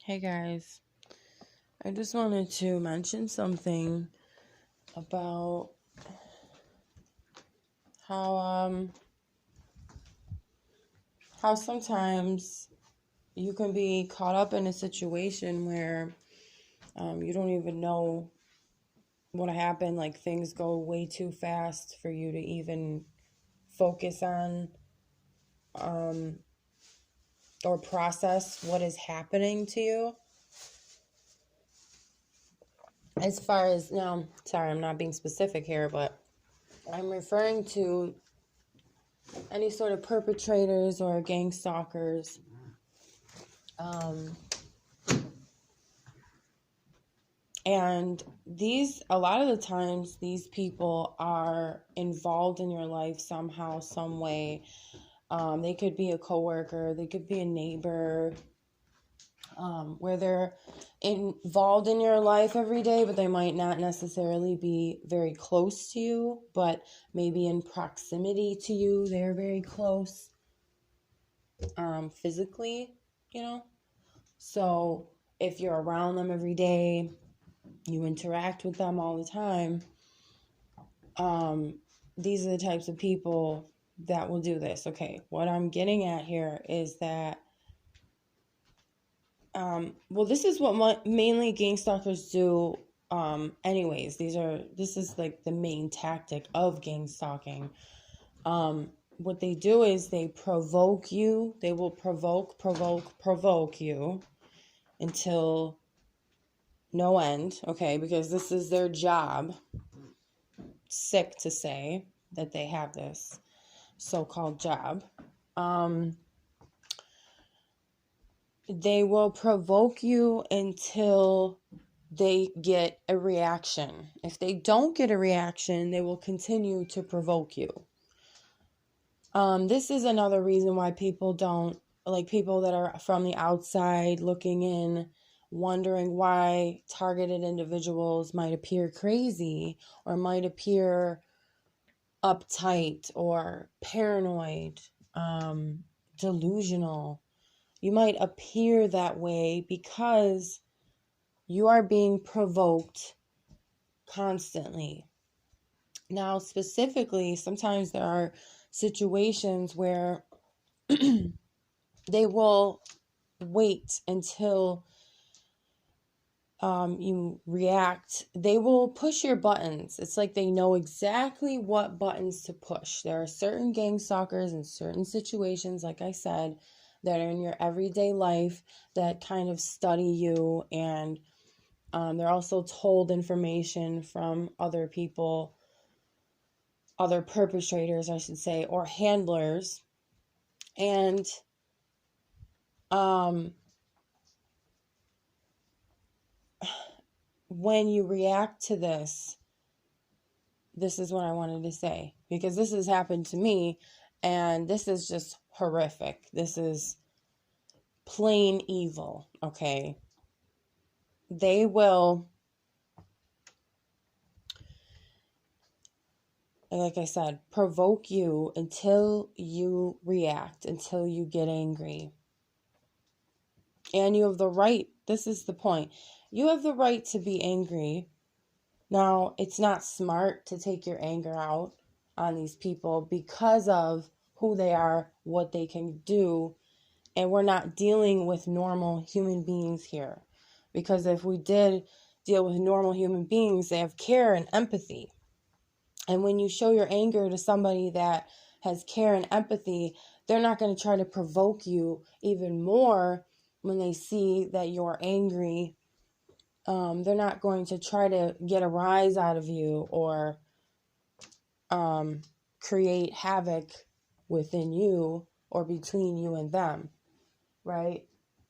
Hey guys, I just wanted to mention something about how how sometimes you can be caught up in a situation where you don't even know what happened. Like things go way too fast for you to even focus on um, or process what is happening to you. As far as now, sorry, I'm not being specific here, but I'm referring to any sort of perpetrators or gang stalkers. Um, and a lot of the times, these people are involved in your life somehow, some way. They could be a coworker, they could be a neighbor, where they're involved in your life every day, but they might not necessarily be very close to you, but maybe in proximity to you, they're very close, physically, you know? So if you're around them every day, you interact with them all the time, these are the types of people that will do this. Okay, what I'm getting at here is that, well, this is what mainly gang stalkers do. Anyways, this is like the main tactic of gang stalking. What they do is they provoke you. They will provoke you until no end, okay, because this is their job. Sick to say that they have this so-called job. They will provoke you until they get a reaction. If they don't get a reaction, they will continue to provoke you. This is another reason why people don't, like people that are from the outside looking in, wondering why targeted individuals might appear crazy or might appear uptight or paranoid, delusional. You might appear that way because you are being provoked constantly. Now, specifically, sometimes there are situations where they will wait until you react. They will push your buttons. It's like they know exactly what buttons to push. There are certain gang stalkers in certain situations, like I said, that are in your everyday life that kind of study you, and they're also told information from other people, other perpetrators, I should say, or handlers. And when you react to this is what I wanted to say, because this has happened to me, and this is just horrific. This is plain evil, okay? They will, like I said, provoke you until you react, until you get angry. And you have the right, this is the point, you have the right to be angry. Now, it's not smart to take your anger out on these people because of who they are, what they can do, and we're not dealing with normal human beings here. Because if we did deal with normal human beings, they have care and empathy. And when you show your anger to somebody that has care and empathy, they're not going to try to provoke you even more when they see that you're angry. They're not going to try to get a rise out of you or create havoc within you or between you and them, right?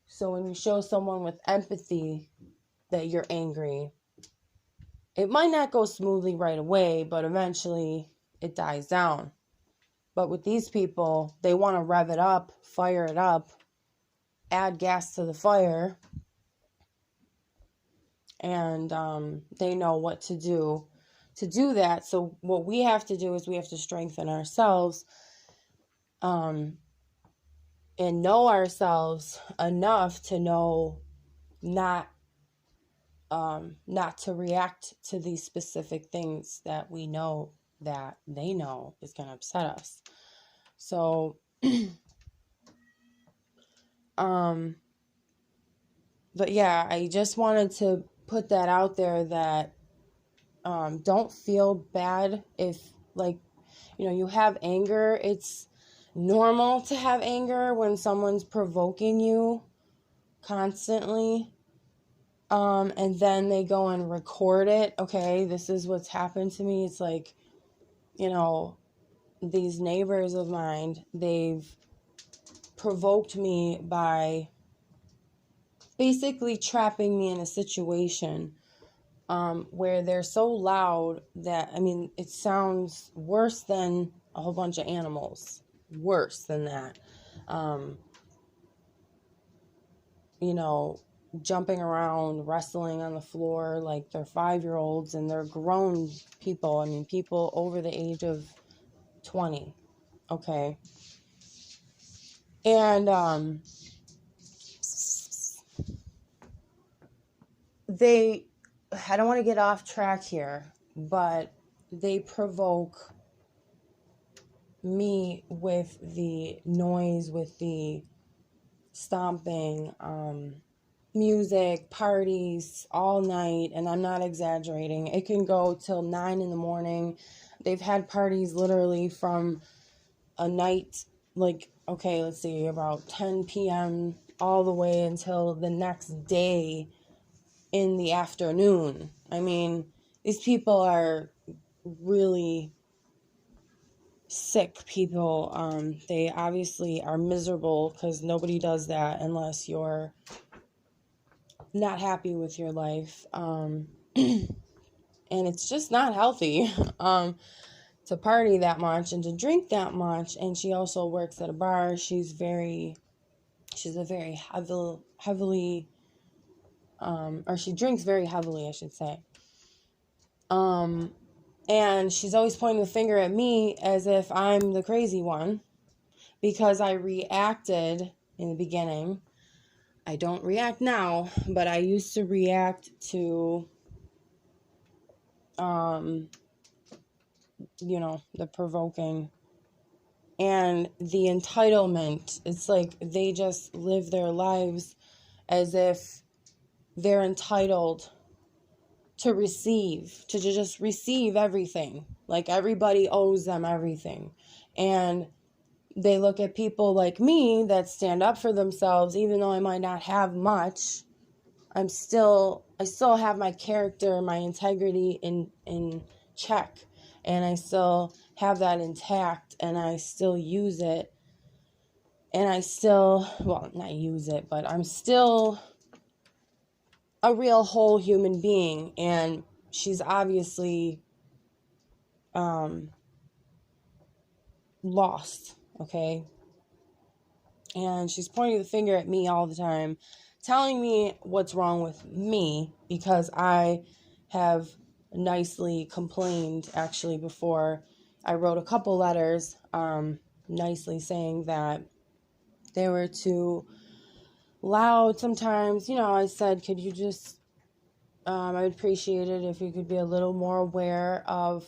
So when you show someone with empathy that you're angry, it might not go smoothly right away, but eventually it dies down. But with these people, they want to rev it up, fire it up, add gas to the fire, and they know what to do that. So what we have to do is we have to strengthen ourselves, and know ourselves enough to know not not to react to these specific things that we know that they know is going to upset us. So, but yeah, I just wanted to put that out there that don't feel bad if, like, you have anger. It's normal to have anger when someone's provoking you constantly. And then they go and record it. Okay, this is what's happened to me. It's like, these neighbors of mine, they've provoked me by basically trapping me in a situation where they're so loud that, it sounds worse than a whole bunch of animals. Worse than that. Jumping around, wrestling on the floor like they're 5-year-olds, and they're grown people. People over the age of 20. Okay. And I don't want to get off track here, but they provoke me with the noise, with the stomping, music, parties all night, and I'm not exaggerating. It can go till 9 in the morning. They've had parties literally from a night, like, okay, let's see, about 10 p.m. all the way until the next day in the afternoon. These people are really sick people. They obviously are miserable, because nobody does that unless you're not happy with your life. And it's just not healthy to party that much and to drink that much. And she also works at a bar. She's a very heavily, or she drinks very heavily, I should say. And she's always pointing the finger at me as if I'm the crazy one, because I reacted in the beginning. I don't react now, but I used to react to, the provoking and the entitlement. It's like they just live their lives as if they're entitled to just receive everything. Like everybody owes them everything. And they look at people like me that stand up for themselves, even though I might not have much. I still have my character, my integrity in check, and I still have that intact, and I still use it, and I still, well, not use it, but I'm still a real whole human being. And she's obviously lost, okay? And she's pointing the finger at me all the time, telling me what's wrong with me, because I have nicely complained, actually, before. I wrote a couple letters nicely saying that they were too loud sometimes. I said, could you just, I would appreciate it if you could be a little more aware of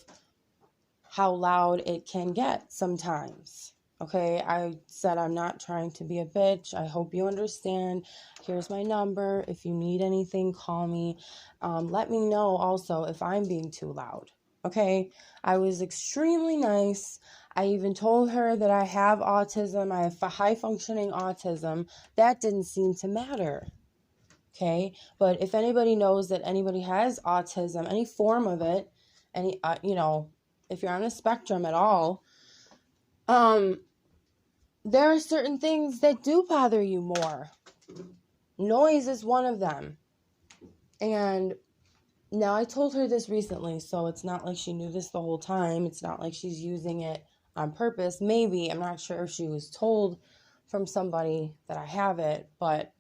how loud it can get sometimes. Okay, I said, I'm not trying to be a bitch. I hope you understand. Here's my number. If you need anything, call me. Let me know also if I'm being too loud. Okay, I was extremely nice. I even told her that I have autism. I have high functioning autism. That didn't seem to matter. Okay, but if anybody knows that anybody has autism, any form of it, any, if you're on the spectrum at all, there are certain things that do bother you more. Noise is one of them. And now I told her this recently, so it's not like she knew this the whole time. It's not like she's using it on purpose. Maybe, I'm not sure if she was told from somebody that I have it, but,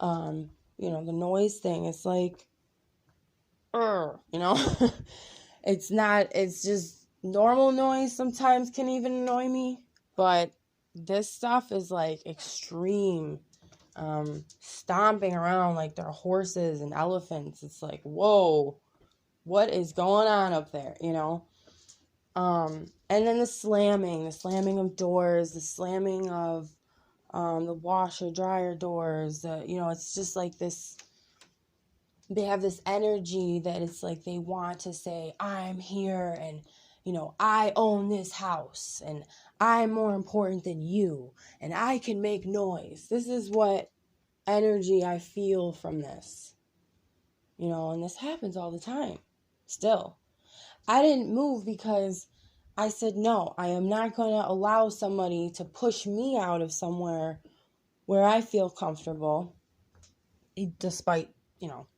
the noise thing, it's like, it's just normal noise sometimes can even annoy me, but this stuff is like extreme. stomping around like they're horses and elephants. It's like, whoa, what is going on up there, you know? And then the slamming of doors, the slamming of the washer dryer doors. You know, it's just like this. They have this energy that it's like they want to say, I'm here, and you know, I own this house, and I'm more important than you, and I can make noise. This is what energy I feel from this, you know, and this happens all the time still. I didn't move because I said, no, I am not going to allow somebody to push me out of somewhere where I feel comfortable, despite, you know,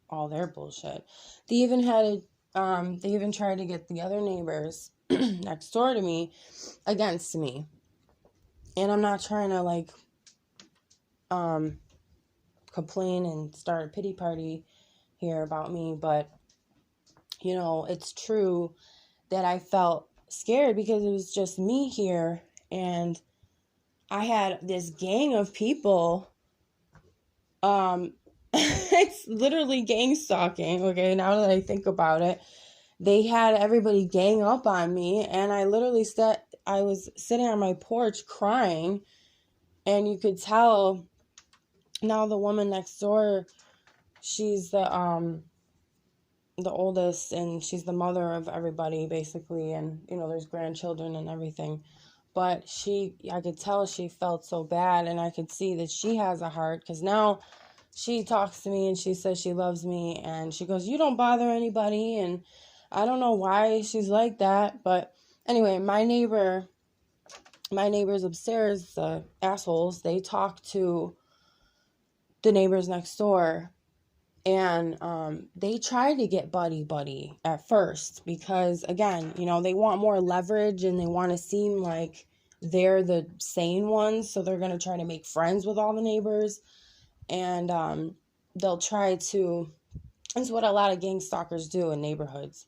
all their bullshit. They even they even tried to get the other neighbors next door to me against me. And I'm not trying to like complain and start a pity party here about me, but you know, it's true that I felt scared because it was just me here, and I had this gang of people. It's literally gang stalking, okay, now that I think about it. They had everybody gang up on me, and I literally I was sitting on my porch crying, and you could tell now the woman next door, she's the oldest, and she's the mother of everybody basically, and you know, there's grandchildren and everything. But I could tell she felt so bad, and I could see that she has a heart, because now she talks to me and she says she loves me, and she goes, you don't bother anybody, and I don't know why she's like that. But anyway, my neighbors upstairs, the assholes, they talk to the neighbors next door, and they try to get buddy at first because, again, you know, they want more leverage and they want to seem like they're the sane ones, so they're going to try to make friends with all the neighbors, and they'll try to, that's what a lot of gang stalkers do in neighborhoods,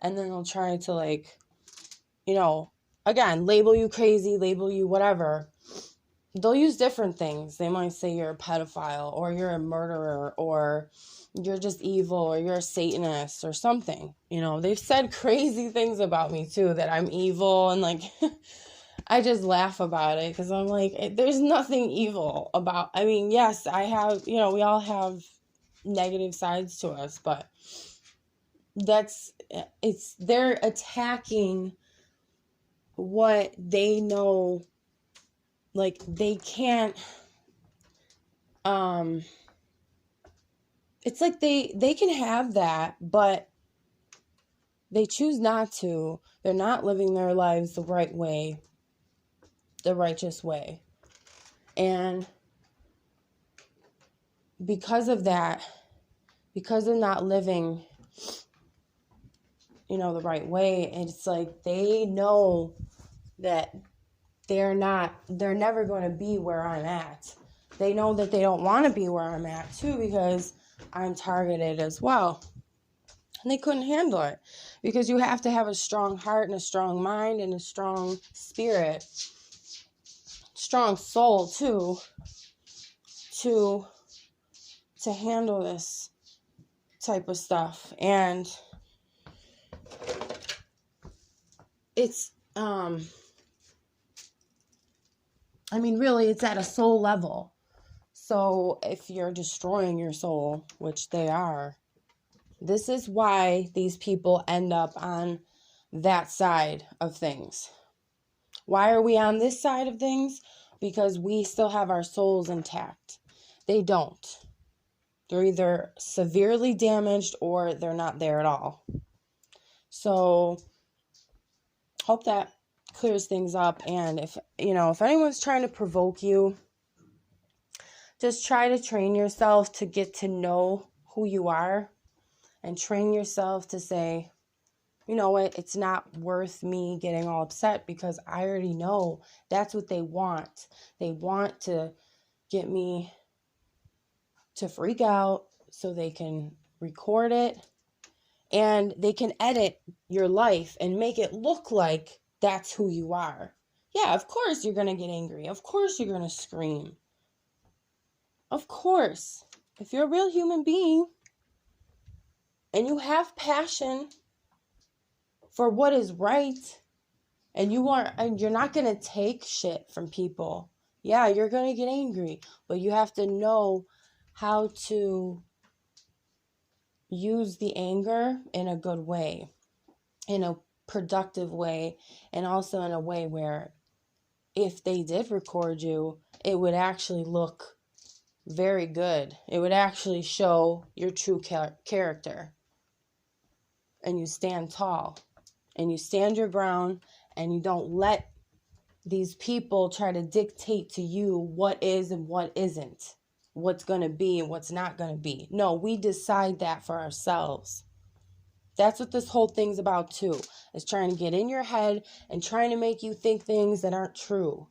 and then they'll try to, like, you know, again, label you crazy, label you whatever. They'll use different things. They might say you're a pedophile, or you're a murderer, or you're just evil, or you're a Satanist or something. You know, they've said crazy things about me too, that I'm evil, and like, I just laugh about it because I'm like, there's nothing evil about, I mean, yes, I have, you know, we all have negative sides to us, but they're attacking what they know, like, they can't, it's like they can have that, but they choose not to. They're not living their lives the right way, the righteous way. And because of that, because they're not living, you know, the right way, it's like they know that they're never going to be where I'm at. They know that they don't want to be where I'm at too, because I'm targeted as well. And they couldn't handle it, because you have to have a strong heart and a strong mind and a strong spirit, strong soul too, to handle this type of stuff. And it's I mean, really, it's at a soul level. So if you're destroying your soul, which they are, this is why these people end up on that side of things. Why are we on this side of things? Because we still have our souls intact. They don't. They're either severely damaged or they're not there at all. So, hope that clears things up. And if anyone's trying to provoke you, just try to train yourself to get to know who you are, and train yourself to say, you know what, it's not worth me getting all upset, because I already know that's what they want. They want to get me to freak out so they can record it, and they can edit your life and make it look like that's who you are. Yeah, of course you're going to get angry. Of course you're going to scream. Of course, if you're a real human being and you have passion for what is right, and you're not going to take shit from people. Yeah, you're going to get angry, but you have to know how to use the anger in a good way, in a productive way, and also in a way where if they did record you, it would actually look very good. It would actually show your true character. And you stand tall, and you stand your ground, and you don't let these people try to dictate to you what is and what isn't, what's going to be and what's not going to be. No, we decide that for ourselves. That's what this whole thing's about too, is trying to get in your head and trying to make you think things that aren't true.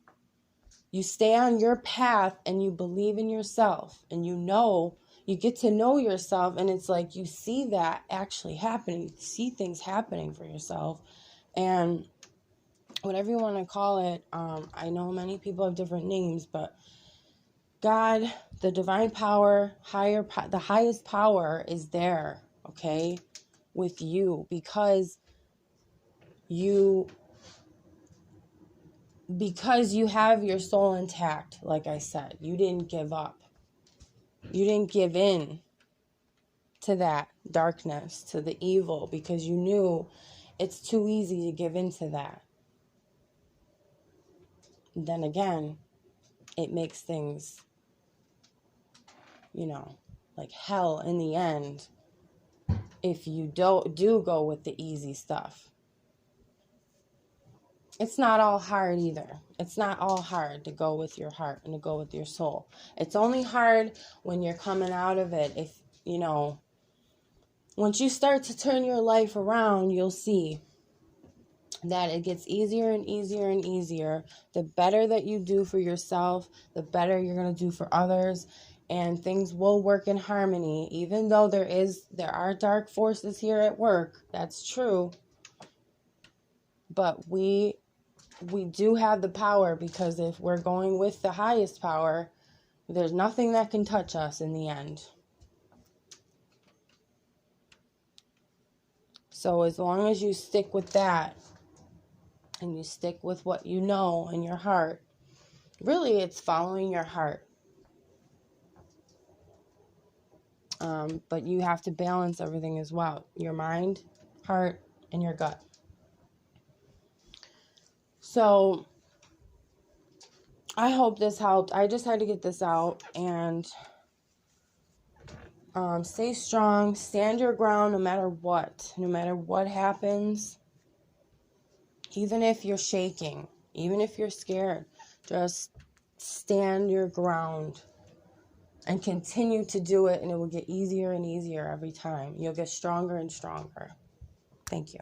You stay on your path and you believe in yourself, and you get to know yourself, and it's like you see that actually happening. You see things happening for yourself, and whatever you want to call it, I know many people have different names, but God, the divine power, the highest power is there, okay, with you, because you have your soul intact. Like I said, you didn't give up. You didn't give in to that darkness, to the evil, because you knew it's too easy to give into that. And then again, it makes things, like hell in the end if you do go with the easy stuff. It's not all hard either. It's not all hard to go with your heart and to go with your soul. It's only hard when you're coming out of it. If, once you start to turn your life around, you'll see that it gets easier and easier and easier. The better that you do for yourself, the better you're going to do for others, and things will work in harmony. Even though there are dark forces here at work, that's true. But we do have the power, because if we're going with the highest power, there's nothing that can touch us in the end. So as long as you stick with that, and you stick with what you know in your heart, really it's following your heart. But you have to balance everything as well. Your mind, heart, and your gut. So I hope this helped. I just had to get this out, and stay strong, stand your ground no matter what happens. Even if you're shaking, even if you're scared, just stand your ground and continue to do it, and it will get easier and easier every time. You'll get stronger and stronger. Thank you.